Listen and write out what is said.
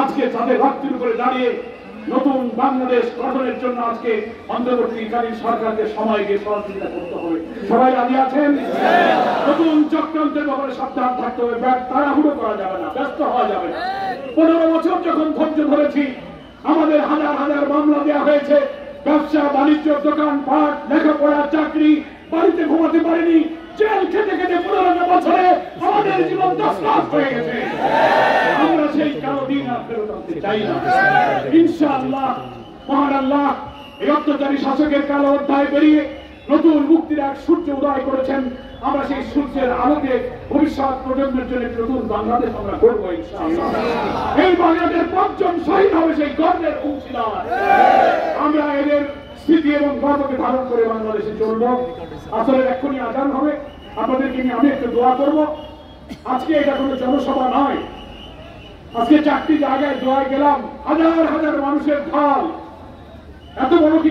আজকে তাদের রক্তের উপরে দাঁড়িয়ে নতুন বাংলাদেশ গঠনের জন্য আজকে অন্তর্বর্তীকালীন সরকারকে সবাইকে সহযোগিতা করতে হবে। সবাই রাজি আছেন? নতুন চক্রান্তের ব্যাপারে সাবধান থাকতে হবে, তাড়াহুড়ো করা যাবে না, ব্যস্ত হওয়া যাবে না। 15 বছর যখন ধৈর্য ধরেছি, আমাদের হাজার হাজার মামলা দেওয়া হয়েছে, ব্যবসা বাণিজ্য, দোকান পাট, লেখাপড়া, চাকরি, বাড়িতে ঘুমাতে পারিনি, জেল খেতে খেতে 15 বছরে আমাদের জীবন তছনছ হয়ে গেছে। আমরা সেই কালো দিন আর ফেরত আনতে চাই না। ইনশাআল্লাহ মহান আল্লাহ এই অত্যাচারী শাসকের কালো অধ্যায় পেরিয়ে নতুন মুক্তির এক সূর্য উদয় করেছেন। আমরা সেই সূর্যের আলোকে ভবিষ্যৎ প্রজন্মের জন্য নতুন বাংলাদেশ আমরা গড়বো ইনশাআল্লাহ। এই বাংলাদেশ 5 জন শহীদ হবে সেই গর্বের অংশীদার। আমরা এদের স্মৃতি এবং গর্বকে ধারণ করে বাংলাদেশে চলবো। আসলে এক্ষুনি আজান হবে, আপনাদেরকে নিয়ে আমি একটু দোয়া করব। আজকে এটা কোনো জনসভা নয়, আজকে 4টি জায়গায় দোয়ায় গেলাম, হাজার হাজার মানুষের ঢল। এত বড় কি